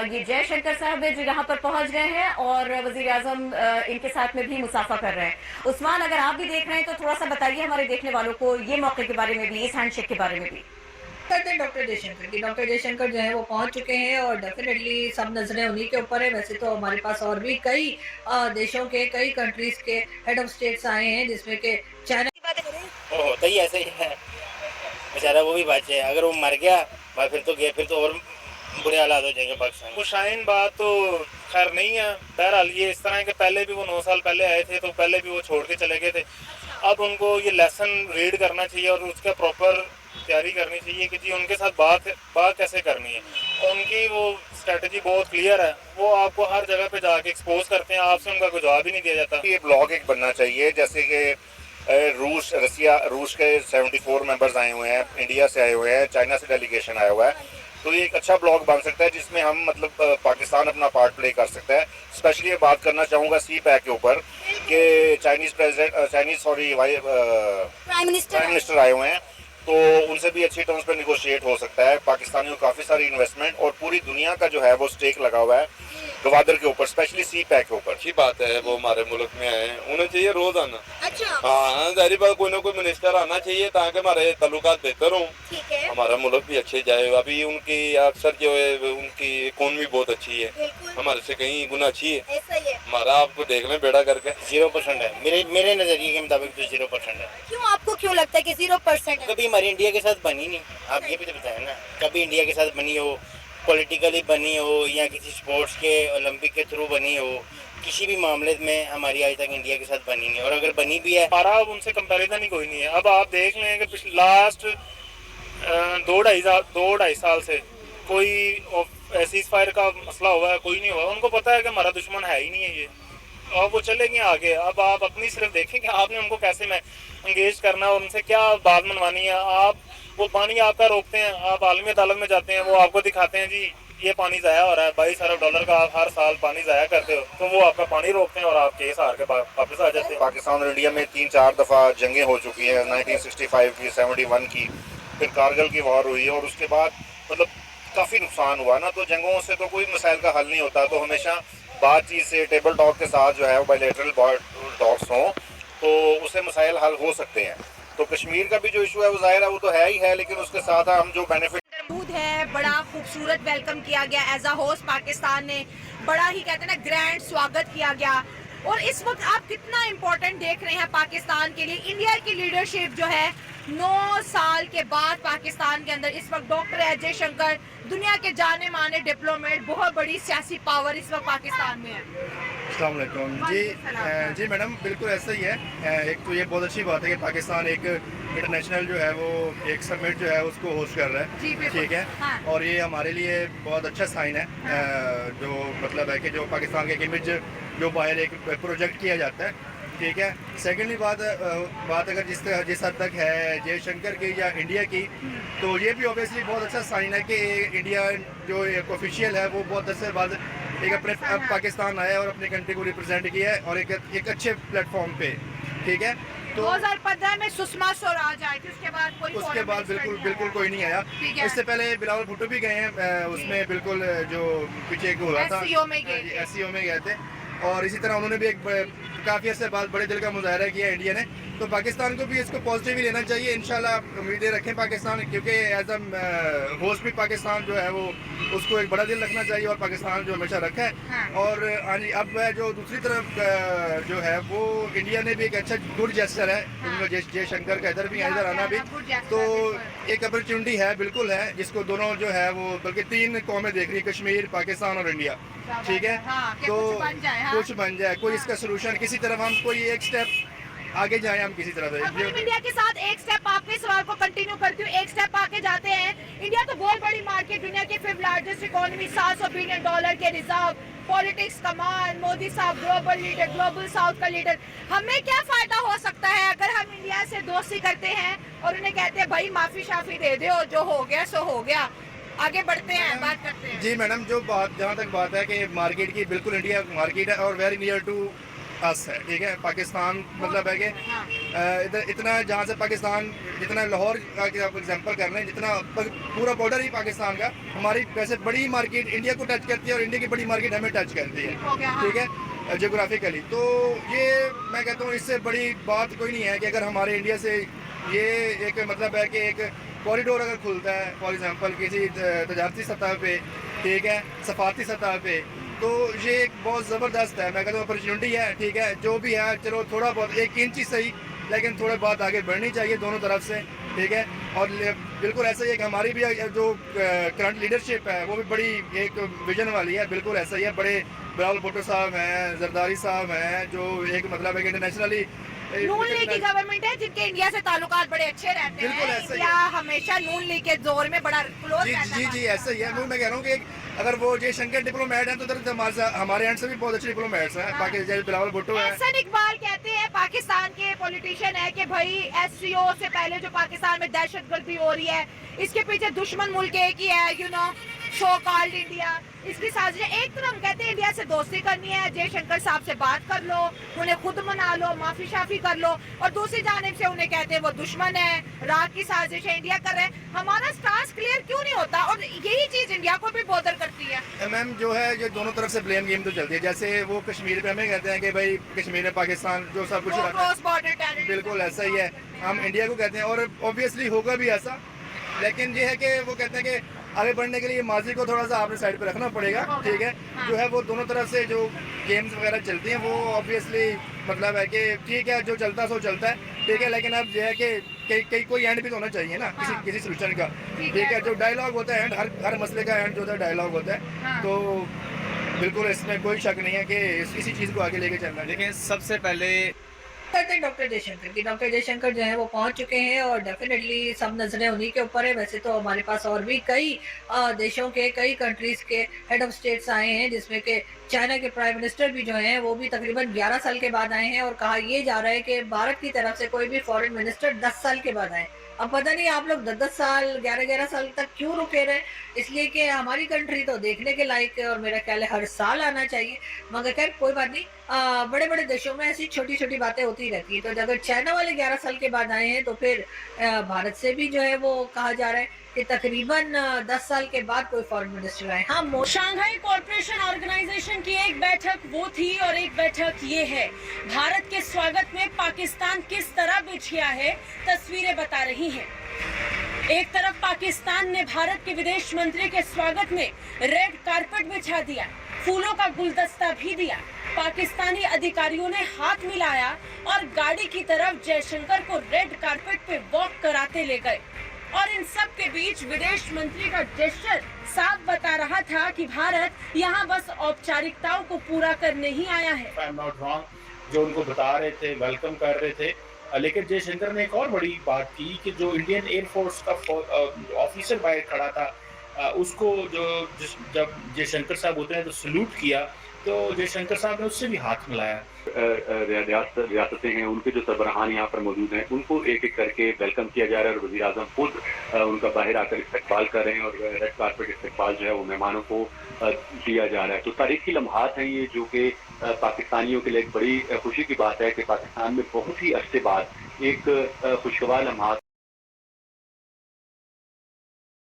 ये जयशंकर साहब है जो यहाँ पर पहुंच गए हैं और वजीर आजम इनके साथ में भी मुसाफा कर रहे हैं। उस्मान, अगर आप भी देख रहे हैं तो थोड़ा सा बताइए हमारे देखने वालों को ये मौके के बारे में भी, इस हैंडशेक के बारे में भी। करते हैं डॉक्टर जयशंकर की। डॉक्टर जयशंकर जो है वो पहुंच चुके हैं और डेफिनेटली सब नजरें उन्हीं के ऊपर है। वैसे तो हमारे पास और भी कई देशों के, कई कंट्रीज के हेड ऑफ स्टेट्स आए हैं, जिसमें के चाइना की बात करें। वो होता ही ऐसे ही है बेचारा, वो भी बचे। अगर वो मर गया फिर तो गया, फिर तो और बुरे हालात हो जाएंगे पाकिस्तान। वो शाहीन बात तो खैर नहीं है। बहरहाल ये इस तरह है कि पहले भी वो 9 साल पहले आए थे, तो पहले भी वो छोड़ के चले गए थे। अब उनको ये लेसन रीड करना चाहिए और उसका प्रॉपर तैयारी करनी चाहिए कि जी उनके साथ बात कैसे करनी है। उनकी वो स्ट्रेटजी बहुत क्लियर है, वो आपको हर जगह पे जाके एक्सपोज करते हैं, आपसे उनका कोई जवाब ही नहीं दिया जाता। ये ब्लॉग एक बनना चाहिए, जैसे कि रूस के 74 मेंबर्स आए हुए हैं, इंडिया से आए हुए हैं, चाइना से डेलीगेशन आया हुआ है। तो ये एक अच्छा ब्लॉग बन सकता है जिसमें हम मतलब पाकिस्तान अपना पार्ट प्ले कर सकता है। स्पेशली ये बात करना चाहूँगा सी पैक के ऊपर कि प्राइम मिनिस्टर आए हुए हैं, तो उनसे भी अच्छी टर्म्स पे निगोशिएट हो सकता है। पाकिस्तानियों को काफ़ी सारी इन्वेस्टमेंट और पूरी दुनिया का जो है वो स्टेक लगा हुआ है गवादर के ऊपर, स्पेशली सी पैक के ऊपर। अच्छी बात है, वो हमारे मुल्क में आए हैं, उन्हें चाहिए रोज आना। अच्छा। हाँ, जाहिर बात कोई ना कोई मिनिस्टर आना चाहिए ताकि हमारे ताल्लुकात बेहतर हों, ठीक है। हमारा मुल्क भी अच्छे जाए। अभी उनकी अक्सर जो है उनकी इकोनॉमी बहुत अच्छी है, हमारे से कहीं गुना अच्छी है। ऐसा ही है। हमारा आपको देख लें बेड़ा करके 0% है मेरे नजरिए के मुताबिक तो 0% है। क्यों, आपको क्यों लगता है कि 0%? कभी हमारी इंडिया के साथ बनी नहीं, आप ये भी तो बताएं ना। कभी इंडिया के साथ बनी हो, पॉलिटिकली बनी हो या किसी स्पोर्ट्स के ओलंपिक के थ्रू बनी हो, किसी भी मामले में हमारी आज तक इंडिया के साथ बनी नहीं। और अगर बनी भी है, हमारा अब उनसे कंपैरिजन ही कोई नहीं है। अब आप देख लें कि पिछले लास्ट 2-2.5 साल से कोई सीज फायर का मसला हुआ है, कोई नहीं हुआ। उनको पता है कि हमारा दुश्मन है ही नहीं है ये, और वो चलेंगे आगे। अब आप अपनी सिर्फ देखें कि आपने उनको कैसे में एंगेज करना है और उनसे क्या बात मनवानी है। आप वो पानी आपका रोकते हैं, आप आलमी अदालत में जाते हैं, वो आपको दिखाते हैं जी ये पानी ज़ाया हो रहा है, $22 अरब का आप हर साल पानी ज़ाया करते हो, तो वो आपका पानी रोकते हैं और आप केस हार के वापस आ जाते हैं। पाकिस्तान और इंडिया में 3-4 दफ़ा जंगें हो चुकी हैं, 1965 की, 71 की, फिर कारगिल की वॉर हुई और उसके बाद मतलब काफ़ी नुकसान हुआ ना। तो जंगों से तो कोई मसाइल का हल नहीं होता, तो हमेशा बातचीत से, टेबल टॉक के साथ जो है वो बायलैटरल टॉक्स हों तो उससे मसाइल हल हो सकते हैं। तो कश्मीर का भी जो इशू है वो ज़ाहिर है वो तो है ही है, लेकिन उसके साथ हम जो बेनिफिट है, बड़ा खूबसूरत वेलकम किया गया एज अ होस्ट। पाकिस्तान ने बड़ा ही कहते हैं ना ग्रैंड स्वागत किया गया। और इस वक्त आप कितना इम्पोर्टेंट देख रहे हैं पाकिस्तान के लिए इंडिया की लीडरशिप जो है। 9 साल के बाद पाकिस्तान के अंदर इस वक्त डॉक्टर एस जयशंकर, दुनिया के जाने माने डिप्लोमेट, बहुत बड़ी सियासी पावर इस वक्त पाकिस्तान में है। अस्सलाम वालेकुम जी मैडम, बिल्कुल ऐसा ही है। एक तो ये बहुत अच्छी बात है कि पाकिस्तान एक इंटरनेशनल जो है वो एक समिट जो है उसको होस्ट कर रहा है, ठीक है। हाँ। और ये हमारे लिए बहुत अच्छा साइन है। जो मतलब है कि जो पाकिस्तान का एक इमेज जो बाहर एक प्रोजेक्ट किया जाता है, ठीक है। सेकेंडली बात अगर जिस हद तक है जयशंकर की या इंडिया की, तो ये भी ऑब्वियसली बहुत अच्छा साइन है कि इंडिया जो एक ऑफिशियल है वो बहुत अर्से बाद एक अपने पाकिस्तान आया और अपनी कंट्री को रिप्रेजेंट किया है और एक अच्छे प्लेटफॉर्म पे, ठीक है। तो 2015 में सुषमा स्वराज आई थी, उसके बाद बिल्कुल कोई नहीं आया। इससे पहले बिलावल भुट्टो भी गए हैं, उसमें बिल्कुल जो पीछे एक हुआ था SCO में गए थे। और इसी तरह उन्होंने भी एक काफ़ी अर्से बाद बड़े दिल का मुजाहरा किया इंडिया ने। तो पाकिस्तान को भी इसको पॉजिटिव ही लेना चाहिए। इंशाल्लाह उम्मीदें रखें पाकिस्तान, क्योंकि एज अ होस्ट भी पाकिस्तान जो है वो उसको एक बड़ा दिल रखना चाहिए और पाकिस्तान जो हमेशा रखा है। हाँ। और अब जो दूसरी तरफ जो है वो इंडिया ने भी एक अच्छा गुड जेस्चर है। हाँ। जयशंकर का इधर भी इधर आना भी तो एक अपॉर्चुनिटी है, बिल्कुल है, जिसको दोनों जो है वो बल्कि 3 कौमें देख रही है, कश्मीर, पाकिस्तान और इंडिया, ठीक है। तो कुछ बन जाए, कोई इसका सोल्यूशन किसी तरफ हम कोई एक स्टेप आगे जाए, हम किसी तरफ। इंडिया के साथ एक स्टेप आपके सवाल को कंटिन्यू करती हूँ, एक स्टेप आगे जाते हैं। इंडिया तो बहुत बड़ी मार्केट, दुनिया की 5th लार्जेस्ट इकोनॉमी, $700 बिलियन के रिजर्व, पॉलिटिक्स कमाल, मोदी साहब ग्लोबल लीडर, ग्लोबल साउथ का लीडर। हमें क्या फायदा हो सकता है अगर हम इंडिया से दोस्ती करते हैं और उन्हें कहते हैं भाई माफी शाफी दे दो, जो हो गया सो हो गया, आगे बढ़ते हैं, बात करते हैं। जी मैडम, जहाँ तक बात है कि मार्केट की, बिल्कुल इंडिया मार्केट है और वेरी नियर टू अस है, ठीक है। पाकिस्तान मतलब है कि इधर इतना जहाँ से पाकिस्तान जितना लाहौर का आप एग्जांपल कर लें, जितना पूरा बॉर्डर ही पाकिस्तान का हमारी वैसे बड़ी मार्केट इंडिया को टच करती है और इंडिया की बड़ी मार्केट हमें टच करती है, ठीक है, जियोग्राफिकली। तो ये मैं कहता हूँ इससे बड़ी बात कोई नहीं है कि अगर हमारे इंडिया से ये एक मतलब है कि एक कॉरिडोर अगर खुलता है फॉर एग्जांपल किसी तजारती सतह पे, ठीक है, सफारती सतह पे, तो ये एक बहुत ज़बरदस्त है, मैं कहता हूँ अपॉर्चुनिटी है, ठीक है। जो भी है चलो थोड़ा बहुत 1 इंच ही सही, लेकिन थोड़ा बहुत आगे बढ़नी चाहिए दोनों तरफ से, ठीक है। और बिल्कुल ऐसा ही है कि हमारी भी जो करंट लीडरशिप है वो भी बड़ी एक विजन वाली है, बिल्कुल ऐसा ही है। बड़े बिलावल भुट्टो साहब हैं, जरदारी साहब हैं, जो एक मतलब है कि इंटरनेशनली नून लीग की गवर्नमेंट है जिनके इंडिया से ताल्लुकात बड़े अच्छे रहते बिल्कुल हैं। ऐसा ही इंडिया हमेशा नून लीग के जोर में बड़ा क्लोज जी रहता जी है। जी ऐसा ही है। मैं कह रहा हूँ कि अगर वो जयशंकर डिप्लोमेट हैं तो उधर हमारे एंड से भी बहुत अच्छे डिप्लोमेट्स हैं। बाकी जैसे बिलावल भुट्टो है, एहसन इकबाल कहते हैं पाकिस्तान के पॉलिटिशियन है कि भाई SCO से पहले जो पाकिस्तान में दहशतगर्दी हो रही है इसके पीछे दुश्मन मुल्क एक ही है, you know, show called India. इसकी साजिश एक तरफ कहते हैं इंडिया से दोस्ती करनी है, जयशंकर साहब से बात कर लो, उन्हें खुद मना लो, माफी शाफी कर लो, और दूसरी जानिब से उन्हें कहते हैं वो दुश्मन है, रात की साजिश है, इंडिया कर रहे हैं। हमारा स्टांस क्लियर क्यों नहीं होता? और यही चीज इंडिया को भी बॉदर करती है। मैम जो है ये दोनों तरफ से ब्लेम गेम तो चलती है। जैसे वो कश्मीर पे हमें कहते हैं कि भाई कश्मीर में पाकिस्तान जो सब कुछ रहता है, क्रॉस बॉर्डर टेररिज्म बिल्कुल ऐसा ही है। हम इंडिया को कहते हैं और ऑब्वियसली होगा भी ऐसा, लेकिन ये है कि वो कहते हैं कि आगे बढ़ने के लिए माजी को थोड़ा सा आपने साइड पे रखना पड़ेगा, ठीक है। जो है वो दोनों तरफ से जो गेम्स वगैरह चलती हैं वो ऑब्वियसली मतलब है कि ठीक है, जो चलता है सो चलता है, ठीक है। लेकिन अब जो है कि कोई एंड भी तो होना चाहिए ना किसी सोल्यूशन का, ठीक है। जो डायलॉग होता है एंड हर मसले का एंड जो होता है डायलॉग होता है, तो बिल्कुल इसमें कोई शक नहीं है कि इसी चीज़ को आगे लेके चलना है। देखिए सबसे पहले करते हैं डॉक्टर जयशंकर की। डॉक्टर जयशंकर जो है वो पहुंच चुके हैं और डेफिनेटली सब नजरें उन्हीं के ऊपर है। वैसे तो हमारे पास और भी कई देशों के कई कंट्रीज के हेड ऑफ स्टेट्स आए हैं, जिसमें कि चाइना के प्राइम मिनिस्टर भी जो हैं वो भी तकरीबन 11 साल के बाद आए हैं, और कहा यह जा रहा है कि भारत की तरफ से कोई भी फॉरेन मिनिस्टर 10 साल के बाद आए। अब पता नहीं आप लोग 10-10 साल 11-11 साल तक क्यों रुके रहे, इसलिए कि हमारी कंट्री तो देखने के लायक है और मेरा ख्याल है हर साल आना चाहिए। मगर खैर कोई बात नहीं, बड़े बड़े देशों में ऐसी छोटी छोटी बातें होती रहती है। तो अगर चाइना वाले 11 साल के बाद आए हैं तो फिर भारत से भी जो है वो कहा जा रहा है कि तकरीबन 10 साल के बाद कोई फॉरेन मिनिस्टर आए। हाँ, शंघाई कॉरपोरेशन ऑर्गेनाइजेशन की एक बैठक वो थी और एक बैठक ये है। भारत के स्वागत में पाकिस्तान किस तरह बिछिया है, तस्वीरें बता रही हैं। एक तरफ पाकिस्तान ने भारत के विदेश मंत्री के स्वागत में रेड कारपेट बिछा दिया, फूलों का गुलदस्ता भी दिया, पाकिस्तानी अधिकारियों ने हाथ मिलाया और गाड़ी की तरफ जयशंकर को रेड कारपेट पे वॉक कराते ले गए। और इन सब के बीच विदेश मंत्री का जेस्चर साफ बता रहा था कि भारत यहाँ बस औपचारिकताओं को पूरा करने ही आया है। आई एम नॉट रॉन्ग, जो उनको बता रहे थे, वेलकम कर रहे थे। लेकिन जयशंकर ने एक और बड़ी बात की कि जो इंडियन एयरफोर्स का ऑफिसर बाहर खड़ा था उसको जब जयशंकर साहब होते हैं तो सल्यूट किया, तो जयशंकर साहब ने उससे भी हाथ मिलाया। रियासतें हैं उनके जो सरबराहान यहाँ पर मौजूद हैं उनको एक एक करके वेलकम किया जा रहा है और वज़ीर आज़म खुद उनका बाहर आकर इस्तकबाल कर रहे हैं और रेड कारपेट इस्तकबाल जो है वो मेहमानों को दिया जा रहा है। तो तारीखी लम्हात हैं ये, जो कि पाकिस्तानियों के लिए एक बड़ी खुशी की बात है कि पाकिस्तान में बहुत ही अरसे बाद एक खुशगवार लम्हात